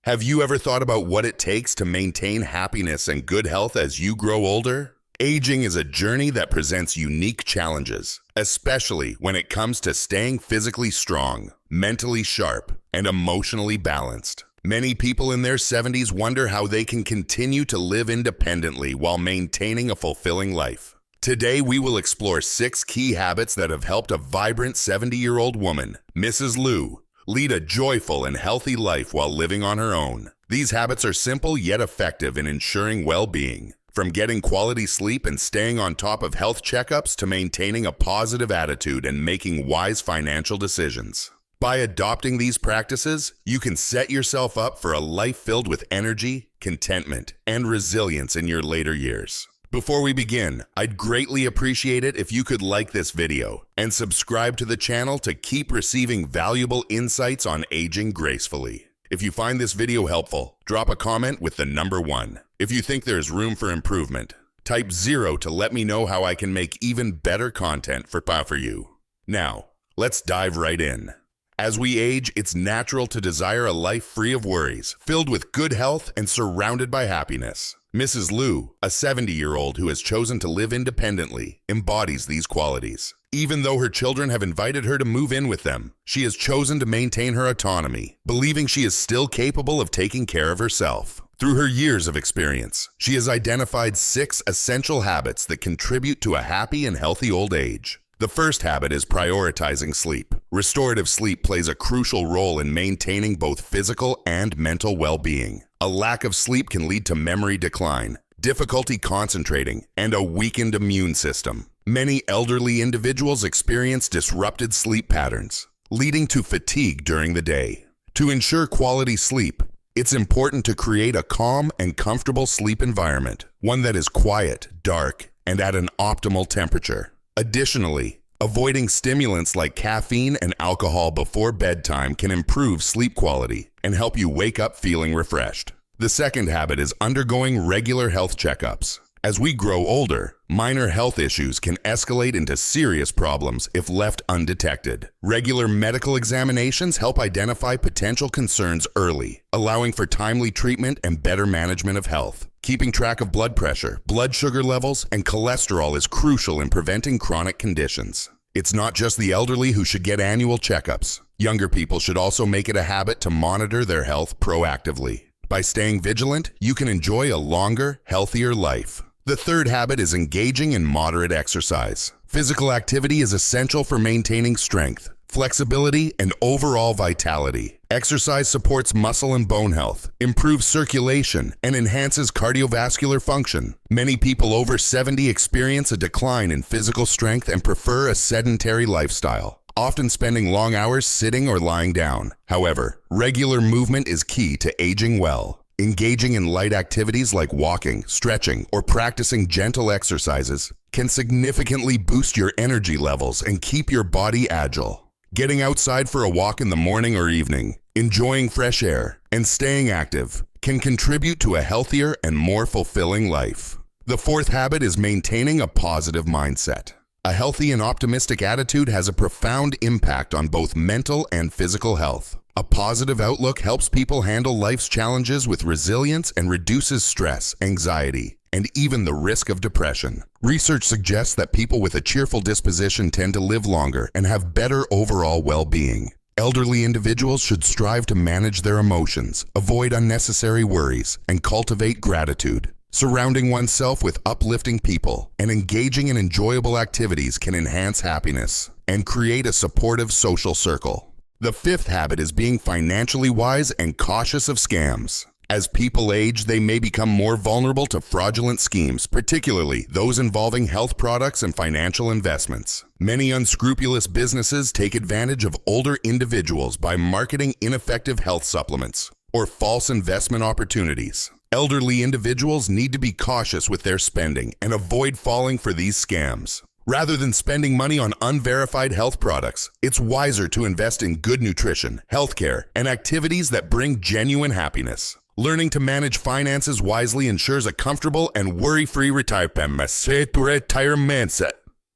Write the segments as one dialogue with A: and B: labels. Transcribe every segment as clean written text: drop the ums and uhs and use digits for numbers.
A: Have you ever thought about what it takes to maintain happiness and good health as you grow older? Aging is a journey that presents unique challenges, especially when it comes to staying physically strong, mentally sharp, and emotionally balanced. Many people in their 70s wonder how they can continue to live independently while maintaining a fulfilling life. Today, we will explore 6 key habits that have helped a vibrant 70-year-old woman, Mrs. Liu, lead a joyful and healthy life while living on her own. These habits are simple yet effective in ensuring well-being. From getting quality sleep and staying on top of health checkups to maintaining a positive attitude and making wise financial decisions. By adopting these practices, you can set yourself up for a life filled with energy, contentment, and resilience in your later years. Before we begin, I'd greatly appreciate it if you could like this video and subscribe to the channel to keep receiving valuable insights on aging gracefully. If you find this video helpful, drop a comment with the number 1. If you think there's room for improvement, type 0 to let me know how I can make even better content for you. Now, let's dive right in. As we age, it's natural to desire a life free of worries, filled with good health and surrounded by happiness. Mrs. Liu, a 70-year-old who has chosen to live independently, embodies these qualities. Even though her children have invited her to move in with them, she has chosen to maintain her autonomy, believing she is still capable of taking care of herself. Through her years of experience, she has identified 6 essential habits that contribute to a happy and healthy old age. The first habit is prioritizing sleep. Restorative sleep plays a crucial role in maintaining both physical and mental well-being. A lack of sleep can lead to memory decline, difficulty concentrating, and a weakened immune system. Many elderly individuals experience disrupted sleep patterns, leading to fatigue during the day. To ensure quality sleep, it's important to create a calm and comfortable sleep environment, one that is quiet, dark, and at an optimal temperature. Additionally, avoiding stimulants like caffeine and alcohol before bedtime can improve sleep quality and help you wake up feeling refreshed. The second habit is undergoing regular health checkups. As we grow older, minor health issues can escalate into serious problems if left undetected. Regular medical examinations help identify potential concerns early, allowing for timely treatment and better management of health. Keeping track of blood pressure, blood sugar levels, and cholesterol is crucial in preventing chronic conditions. It's not just the elderly who should get annual checkups. Younger people should also make it a habit to monitor their health proactively. By staying vigilant, you can enjoy a longer, healthier life. The third habit is engaging in moderate exercise. Physical activity is essential for maintaining strength, flexibility, and overall vitality. Exercise supports muscle and bone health, improves circulation, and enhances cardiovascular function. Many people over 70 experience a decline in physical strength and prefer a sedentary lifestyle, often spending long hours sitting or lying down. However, regular movement is key to aging well. Engaging in light activities like walking, stretching, or practicing gentle exercises can significantly boost your energy levels and keep your body agile. Getting outside for a walk in the morning or evening, enjoying fresh air, and staying active can contribute to a healthier and more fulfilling life. The fourth habit is maintaining a positive mindset. A healthy and optimistic attitude has a profound impact on both mental and physical health. A positive outlook helps people handle life's challenges with resilience and reduces stress, anxiety, and even the risk of depression. Research suggests that people with a cheerful disposition tend to live longer and have better overall well-being. Elderly individuals should strive to manage their emotions, avoid unnecessary worries, and cultivate gratitude. Surrounding oneself with uplifting people and engaging in enjoyable activities can enhance happiness and create a supportive social circle. The fifth habit is being financially wise and cautious of scams. As people age, they may become more vulnerable to fraudulent schemes, particularly those involving health products and financial investments. Many unscrupulous businesses take advantage of older individuals by marketing ineffective health supplements or false investment opportunities. Elderly individuals need to be cautious with their spending and avoid falling for these scams. Rather than spending money on unverified health products, it's wiser to invest in good nutrition, healthcare, and activities that bring genuine happiness. Learning to manage finances wisely ensures a comfortable and worry-free retirement.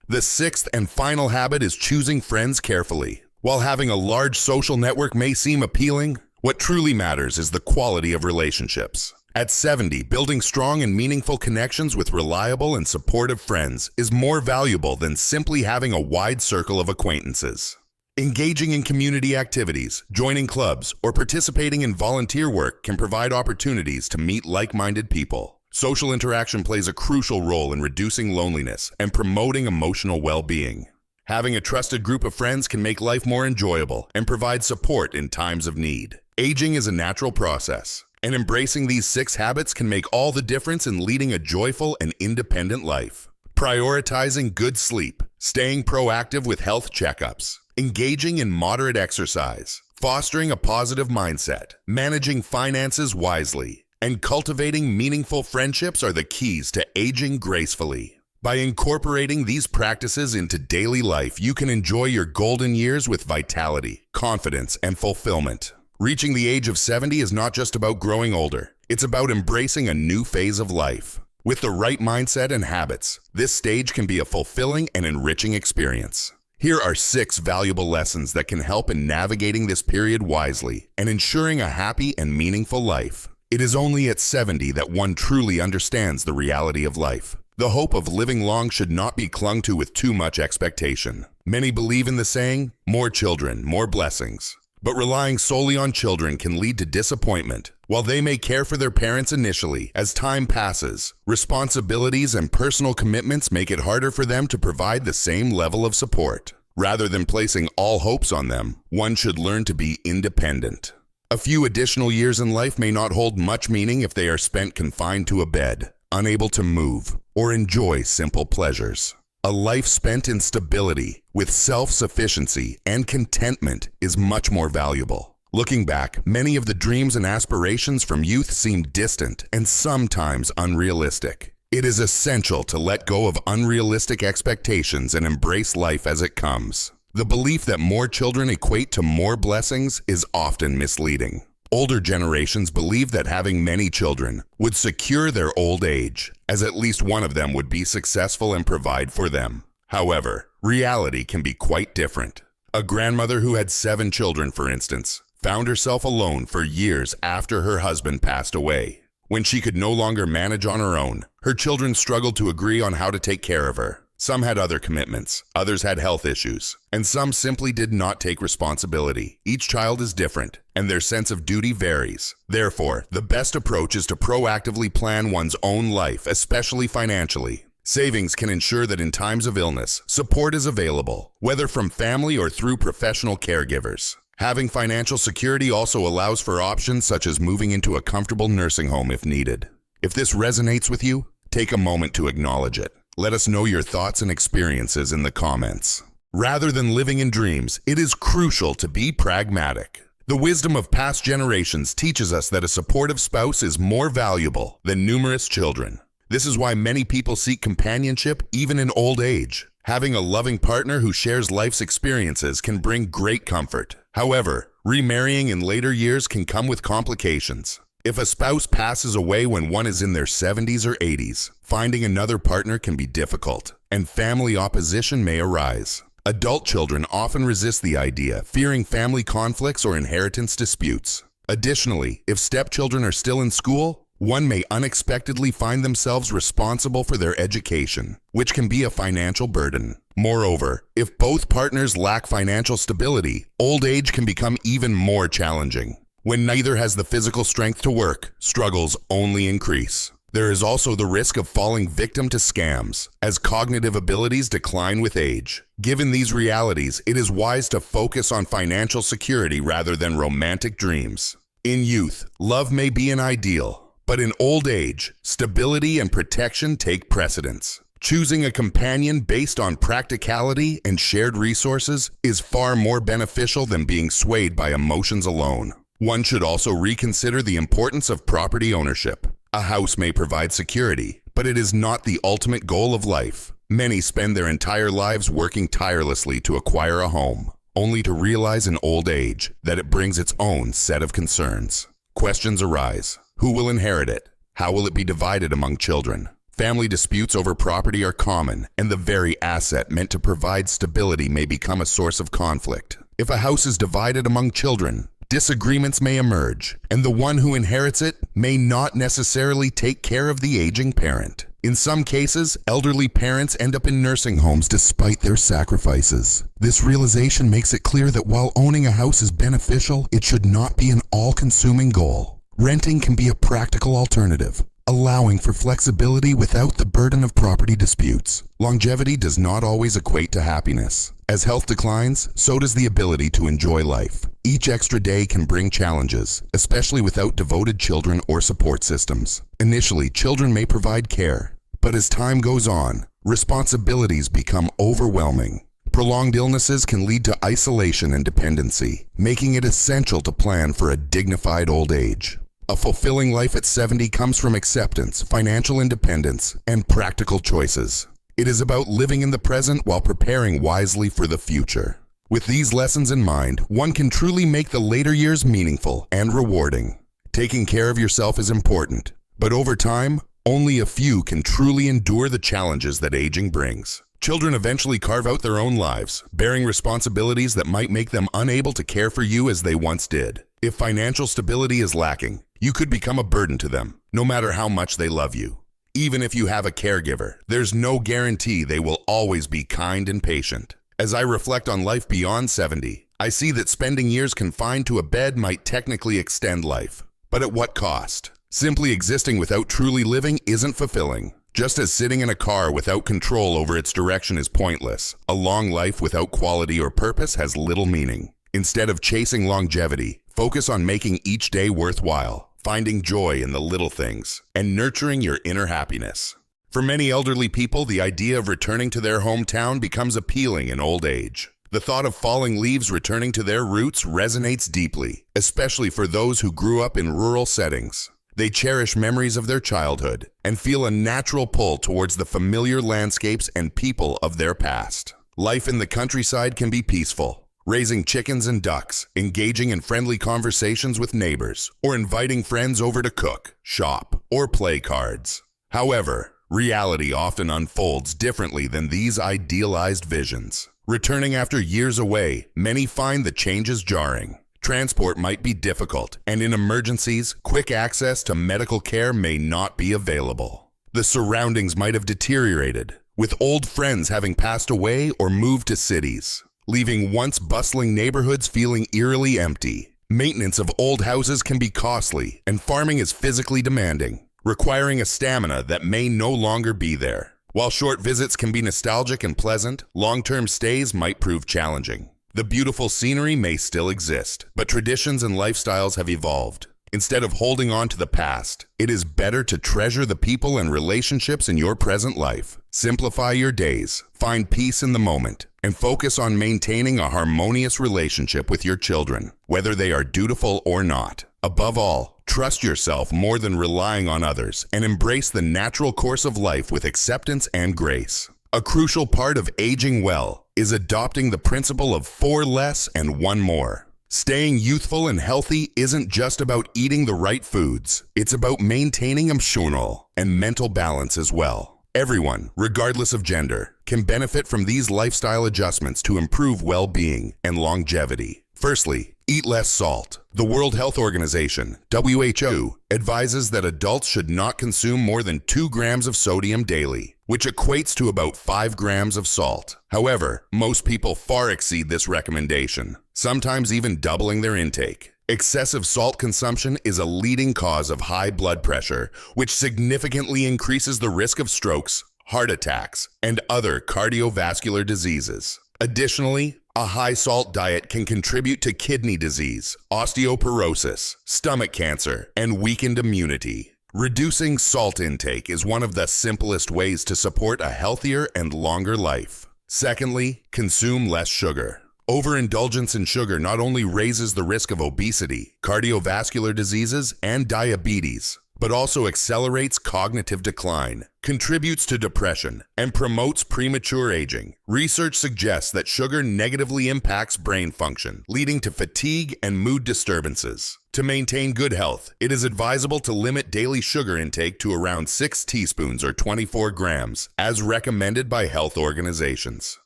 A: The sixth and final habit is choosing friends carefully. While having a large social network may seem appealing, What truly matters is the quality of relationships. At 70, building strong and meaningful connections with reliable and supportive friends is more valuable than simply having a wide circle of acquaintances. Engaging in community activities, joining clubs, or participating in volunteer work can provide opportunities to meet like-minded people. Social interaction plays a crucial role in reducing loneliness and promoting emotional well-being. Having a trusted group of friends can make life more enjoyable and provide support in times of need. Aging is a natural process, and embracing these 6 habits can make all the difference in leading a joyful and independent life. Prioritizing good sleep, staying proactive with health checkups, engaging in moderate exercise, fostering a positive mindset, managing finances wisely, and cultivating meaningful friendships are the keys to aging gracefully. By incorporating these practices into daily life, you can enjoy your golden years with vitality, confidence, and fulfillment. Reaching the age of 70 is not just about growing older. It's about embracing a new phase of life. With the right mindset and habits, this stage can be a fulfilling and enriching experience. Here are 6 valuable lessons that can help in navigating this period wisely and ensuring a happy and meaningful life. It is only at 70 that one truly understands the reality of life. The hope of living long should not be clung to with too much expectation. Many believe in the saying, "More children, more blessings." But relying solely on children can lead to disappointment. While they may care for their parents initially, as time passes, responsibilities and personal commitments make it harder for them to provide the same level of support. Rather than placing all hopes on them, one should learn to be independent. A few additional years in life may not hold much meaning if they are spent confined to a bed, unable to move, or enjoy simple pleasures. A life spent in stability, with self-sufficiency and contentment is much more valuable. Looking back, many of the dreams and aspirations from youth seem distant and sometimes unrealistic. It is essential to let go of unrealistic expectations and embrace life as it comes. The belief that more children equate to more blessings is often misleading. Older generations believe that having many children would secure their old age, as at least one of them would be successful and provide for them. However, reality can be quite different. A grandmother who had 7 children, for instance, found herself alone for years after her husband passed away. When she could no longer manage on her own, her children struggled to agree on how to take care of her. Some had other commitments, others had health issues, and some simply did not take responsibility. Each child is different, and their sense of duty varies. Therefore, the best approach is to proactively plan one's own life, especially financially. Savings can ensure that in times of illness, support is available, whether from family or through professional caregivers. Having financial security also allows for options such as moving into a comfortable nursing home if needed. If this resonates with you, take a moment to acknowledge it. Let us know your thoughts and experiences in the comments. Rather than living in dreams, it is crucial to be pragmatic. The wisdom of past generations teaches us that a supportive spouse is more valuable than numerous children. This is why many people seek companionship even in old age. Having a loving partner who shares life's experiences can bring great comfort. However, remarrying in later years can come with complications. If a spouse passes away when one is in their 70s or 80s, finding another partner can be difficult, and family opposition may arise. Adult children often resist the idea, fearing family conflicts or inheritance disputes. Additionally, if stepchildren are still in school, one may unexpectedly find themselves responsible for their education, which can be a financial burden. Moreover, if both partners lack financial stability, old age can become even more challenging. When neither has the physical strength to work, struggles only increase. There is also the risk of falling victim to scams, as cognitive abilities decline with age. Given these realities, it is wise to focus on financial security rather than romantic dreams. In youth, love may be an ideal, but in old age, stability and protection take precedence. Choosing a companion based on practicality and shared resources is far more beneficial than being swayed by emotions alone. One should also reconsider the importance of property ownership. A house may provide security, but it is not the ultimate goal of life. Many spend their entire lives working tirelessly to acquire a home, only to realize in old age that it brings its own set of concerns. Questions arise. Who will inherit it? How will it be divided among children? Family disputes over property are common, and the very asset meant to provide stability may become a source of conflict. If a house is divided among children, disagreements may emerge, and the one who inherits it may not necessarily take care of the aging parent. In some cases, elderly parents end up in nursing homes despite their sacrifices. This realization makes it clear that while owning a house is beneficial, it should not be an all-consuming goal. Renting can be a practical alternative, allowing for flexibility without the burden of property disputes. Longevity does not always equate to happiness. As health declines, so does the ability to enjoy life. Each extra day can bring challenges, especially without devoted children or support systems. Initially, children may provide care, but as time goes on, responsibilities become overwhelming. Prolonged illnesses can lead to isolation and dependency, making it essential to plan for a dignified old age. A fulfilling life at 70 comes from acceptance, financial independence, and practical choices. It is about living in the present while preparing wisely for the future. With these lessons in mind, one can truly make the later years meaningful and rewarding. Taking care of yourself is important, but over time, only a few can truly endure the challenges that aging brings. Children eventually carve out their own lives, bearing responsibilities that might make them unable to care for you as they once did. If financial stability is lacking, you could become a burden to them, no matter how much they love you. Even if you have a caregiver, there's no guarantee they will always be kind and patient. As I reflect on life beyond 70, I see that spending years confined to a bed might technically extend life. But at what cost? Simply existing without truly living isn't fulfilling. Just as sitting in a car without control over its direction is pointless, a long life without quality or purpose has little meaning. Instead of chasing longevity, focus on making each day worthwhile, finding joy in the little things, and nurturing your inner happiness. For many elderly people, the idea of returning to their hometown becomes appealing in old age. The thought of falling leaves returning to their roots resonates deeply, especially for those who grew up in rural settings. They cherish memories of their childhood and feel a natural pull towards the familiar landscapes and people of their past. Life in the countryside can be peaceful, raising chickens and ducks, engaging in friendly conversations with neighbors, or inviting friends over to cook, shop, or play cards. However, reality often unfolds differently than these idealized visions. Returning after years away, many find the changes jarring. Transport might be difficult, and in emergencies, quick access to medical care may not be available. The surroundings might have deteriorated, with old friends having passed away or moved to cities, leaving once bustling neighborhoods feeling eerily empty. Maintenance of old houses can be costly, and farming is physically demanding, requiring a stamina that may no longer be there. While short visits can be nostalgic and pleasant, long-term stays might prove challenging. The beautiful scenery may still exist, but traditions and lifestyles have evolved. Instead of holding on to the past, it is better to treasure the people and relationships in your present life. Simplify your days, find peace in the moment, and focus on maintaining a harmonious relationship with your children, whether they are dutiful or not. Above all, trust yourself more than relying on others, and embrace the natural course of life with acceptance and grace. A crucial part of aging well is adopting the principle of 4 less and 1 more. Staying youthful and healthy isn't just about eating the right foods. It's about maintaining emotional and mental balance as well. Everyone, regardless of gender, can benefit from these lifestyle adjustments to improve well-being and longevity. Firstly, eat less salt. The World Health Organization, WHO, advises that adults should not consume more than 2 grams of sodium daily, which equates to about 5 grams of salt. However, most people far exceed this recommendation, sometimes even doubling their intake. Excessive salt consumption is a leading cause of high blood pressure, which significantly increases the risk of strokes, heart attacks, and other cardiovascular diseases. Additionally, a high-salt diet can contribute to kidney disease, osteoporosis, stomach cancer, and weakened immunity. Reducing salt intake is one of the simplest ways to support a healthier and longer life. Secondly, consume less sugar. Overindulgence in sugar not only raises the risk of obesity, cardiovascular diseases, and diabetes, but also accelerates cognitive decline, contributes to depression, and promotes premature aging. Research suggests that sugar negatively impacts brain function, leading to fatigue and mood disturbances. To maintain good health, it is advisable to limit daily sugar intake to around 6 teaspoons or 24 grams, as recommended by health organizations.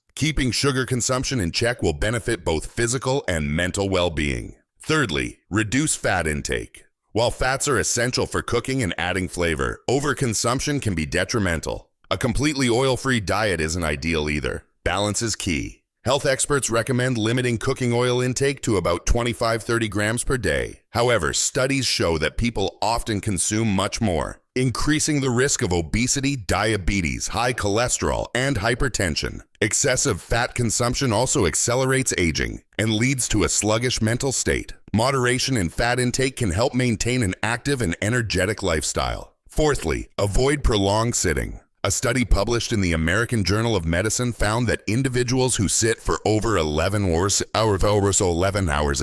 A: Keeping sugar consumption in check will benefit both physical and mental well-being. Thirdly, reduce fat intake. While fats are essential for cooking and adding flavor, overconsumption can be detrimental. A completely oil-free diet isn't ideal either. Balance is key. Health experts recommend limiting cooking oil intake to about 25-30 grams per day. However, studies show that people often consume much more, increasing the risk of obesity, diabetes, high cholesterol, and hypertension. Excessive fat consumption also accelerates aging and leads to a sluggish mental state. Moderation in fat intake can help maintain an active and energetic lifestyle. Fourthly, avoid prolonged sitting. A study published in the American Journal of Medicine found that individuals who sit for over 11 hours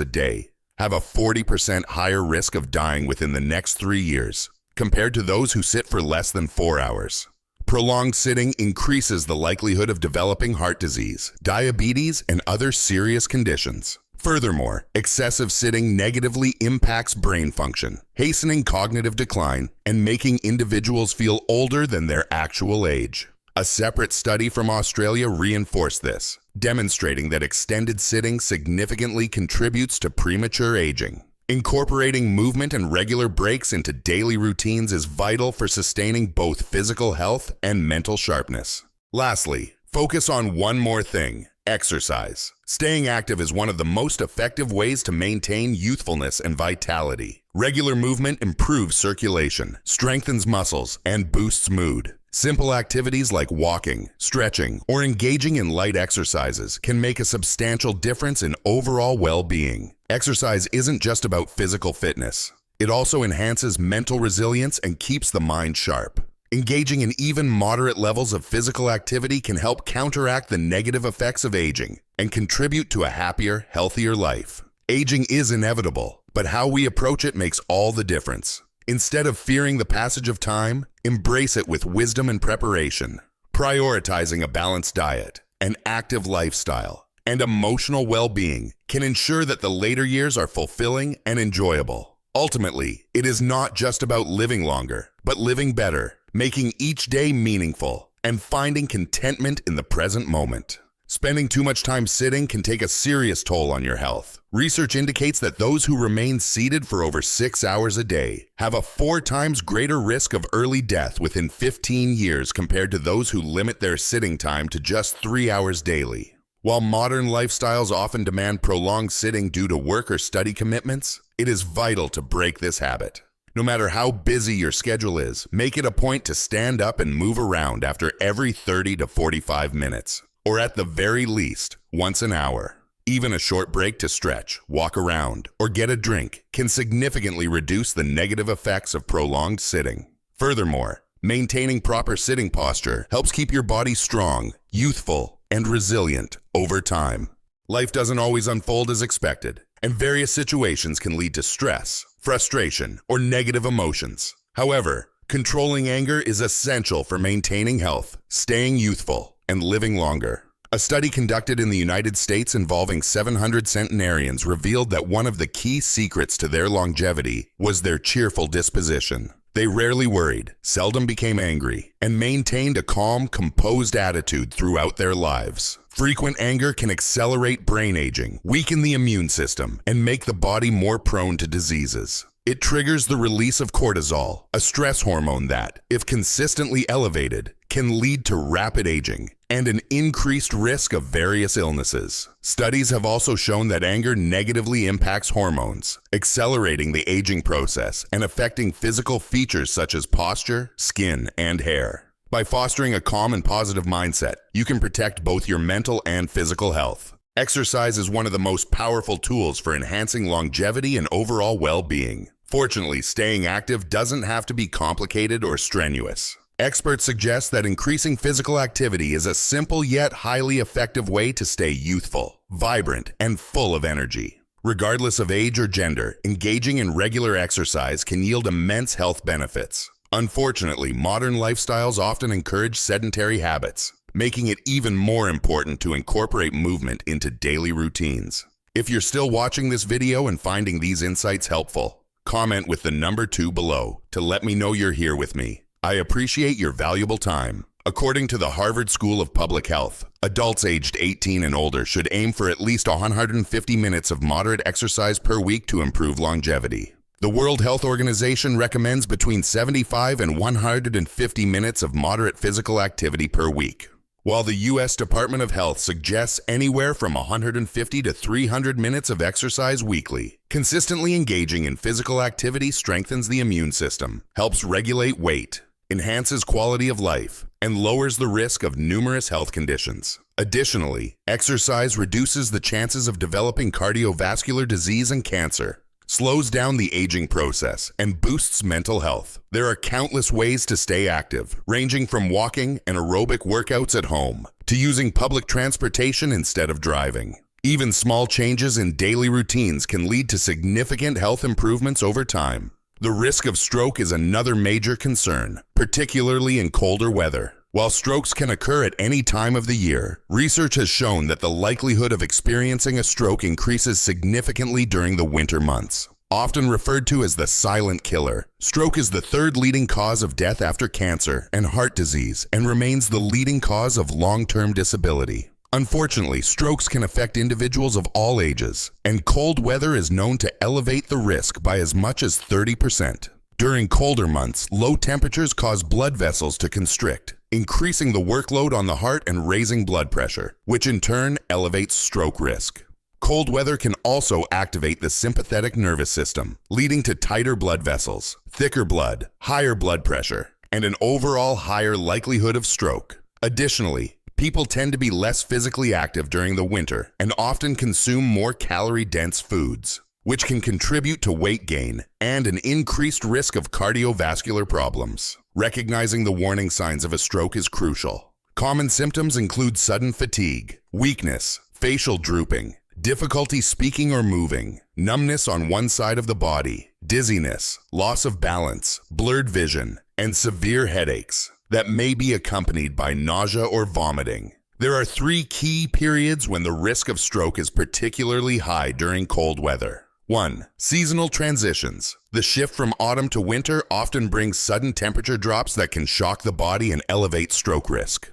A: a day have a 40% higher risk of dying within the next 3 years, compared to those who sit for less than 4 hours. Prolonged sitting increases the likelihood of developing heart disease, diabetes, and other serious conditions. Furthermore, excessive sitting negatively impacts brain function, hastening cognitive decline and making individuals feel older than their actual age. A separate study from Australia reinforced this, demonstrating that extended sitting significantly contributes to premature aging. Incorporating movement and regular breaks into daily routines is vital for sustaining both physical health and mental sharpness. Lastly, focus on one more thing: exercise. Staying active is one of the most effective ways to maintain youthfulness and vitality. Regular movement improves circulation, strengthens muscles, and boosts mood. Simple activities like walking, stretching, or engaging in light exercises can make a substantial difference in overall well-being. Exercise isn't just about physical fitness. It also enhances mental resilience and keeps the mind sharp. Engaging in even moderate levels of physical activity can help counteract the negative effects of aging and contribute to a happier, healthier life. Aging is inevitable, but how we approach it makes all the difference. Instead of fearing the passage of time, embrace it with wisdom and preparation. Prioritizing a balanced diet, an active lifestyle, and emotional well-being can ensure that the later years are fulfilling and enjoyable. Ultimately, it is not just about living longer, but living better, making each day meaningful, and finding contentment in the present moment. Spending too much time sitting can take a serious toll on your health. Research indicates that those who remain seated for over 6 hours a day have a 4 times greater risk of early death within 15 years compared to those who limit their sitting time to just 3 hours daily. While modern lifestyles often demand prolonged sitting due to work or study commitments, it is vital to break this habit. No matter how busy your schedule is, make it a point to stand up and move around after every 30 to 45 minutes, or at the very least, once an hour. Even a short break to stretch, walk around, or get a drink can significantly reduce the negative effects of prolonged sitting. Furthermore, maintaining proper sitting posture helps keep your body strong, youthful, and resilient over time. Life doesn't always unfold as expected, and various situations can lead to stress, frustration, or negative emotions. However, controlling anger is essential for maintaining health, staying youthful, and living longer. A study conducted in the United States involving 700 centenarians revealed that one of the key secrets to their longevity was their cheerful disposition. They rarely worried, seldom became angry, and maintained a calm, composed attitude throughout their lives. Frequent anger can accelerate brain aging, weaken the immune system, and make the body more prone to diseases. It triggers the release of cortisol, a stress hormone that, if consistently elevated, can lead to rapid aging and an increased risk of various illnesses. Studies have also shown that anger negatively impacts hormones, accelerating the aging process and affecting physical features such as posture, skin, and hair. By fostering a calm and positive mindset, you can protect both your mental and physical health. Exercise is one of the most powerful tools for enhancing longevity and overall well-being. Fortunately, staying active doesn't have to be complicated or strenuous. Experts suggest that increasing physical activity is a simple yet highly effective way to stay youthful, vibrant, and full of energy. Regardless of age or gender, engaging in regular exercise can yield immense health benefits. Unfortunately, modern lifestyles often encourage sedentary habits, making it even more important to incorporate movement into daily routines. If you're still watching this video and finding these insights helpful, comment with the number 2 below to let me know you're here with me. I appreciate your valuable time. According to the Harvard School of Public Health, adults aged 18 and older should aim for at least 150 minutes of moderate exercise per week to improve longevity. The World Health Organization recommends between 75 and 150 minutes of moderate physical activity per week, while the U.S. Department of Health suggests anywhere from 150 to 300 minutes of exercise weekly. Consistently engaging in physical activity strengthens the immune system, helps regulate weight, enhances quality of life, and lowers the risk of numerous health conditions. Additionally, exercise reduces the chances of developing cardiovascular disease and cancer, slows down the aging process, and boosts mental health. There are countless ways to stay active, ranging from walking and aerobic workouts at home to using public transportation instead of driving. Even small changes in daily routines can lead to significant health improvements over time. The risk of stroke is another major concern, particularly in colder weather. While strokes can occur at any time of the year, research has shown that the likelihood of experiencing a stroke increases significantly during the winter months. Often referred to as the silent killer, stroke is the third leading cause of death after cancer and heart disease and remains the leading cause of long-term disability. Unfortunately, strokes can affect individuals of all ages, and cold weather is known to elevate the risk by as much as 30%. During colder months, low temperatures cause blood vessels to constrict, increasing the workload on the heart and raising blood pressure, which in turn elevates stroke risk. Cold weather can also activate the sympathetic nervous system, leading to tighter blood vessels, thicker blood, higher blood pressure, and an overall higher likelihood of stroke. Additionally, people tend to be less physically active during the winter and often consume more calorie-dense foods, which can contribute to weight gain and an increased risk of cardiovascular problems. Recognizing the warning signs of a stroke is crucial. Common symptoms include sudden fatigue, weakness, facial drooping, difficulty speaking or moving, numbness on one side of the body, dizziness, loss of balance, blurred vision, and severe headaches that may be accompanied by nausea or vomiting. There are 3 key periods when the risk of stroke is particularly high during cold weather. 1. Seasonal transitions. The shift from autumn to winter often brings sudden temperature drops that can shock the body and elevate stroke risk.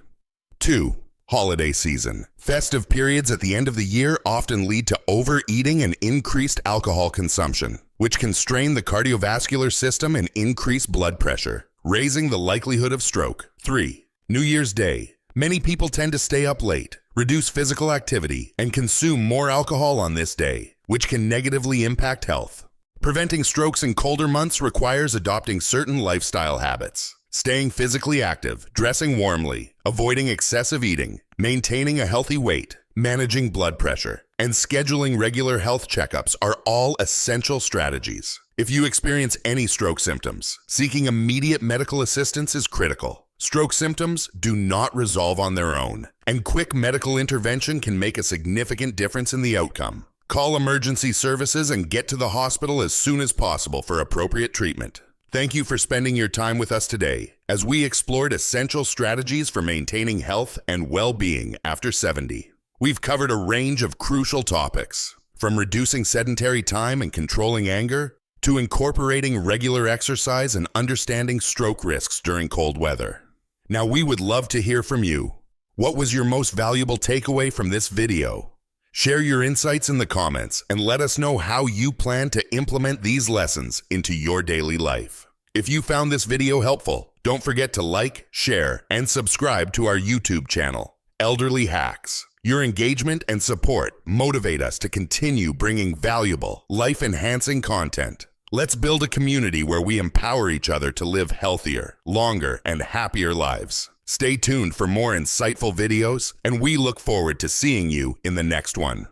A: 2. Holiday season. Festive periods at the end of the year often lead to overeating and increased alcohol consumption, which can strain the cardiovascular system and increase blood pressure, raising the likelihood of stroke. 3. New Year's Day. Many people tend to stay up late, reduce physical activity, and consume more alcohol on this day, which can negatively impact health. Preventing strokes in colder months requires adopting certain lifestyle habits. Staying physically active, dressing warmly, avoiding excessive eating, maintaining a healthy weight, managing blood pressure, and scheduling regular health checkups are all essential strategies. If you experience any stroke symptoms, seeking immediate medical assistance is critical. Stroke symptoms do not resolve on their own, and quick medical intervention can make a significant difference in the outcome. Call emergency services and get to the hospital as soon as possible for appropriate treatment. Thank you for spending your time with us today as we explored essential strategies for maintaining health and well-being after 70. We've covered a range of crucial topics, from reducing sedentary time and controlling anger, to incorporating regular exercise and understanding stroke risks during cold weather. Now, we would love to hear from you. What was your most valuable takeaway from this video? Share your insights in the comments and let us know how you plan to implement these lessons into your daily life. If you found this video helpful, don't forget to like, share, and subscribe to our YouTube channel, Elderly Hacks. Your engagement and support motivate us to continue bringing valuable, life-enhancing content. Let's build a community where we empower each other to live healthier, longer, and happier lives. Stay tuned for more insightful videos, and we look forward to seeing you in the next one.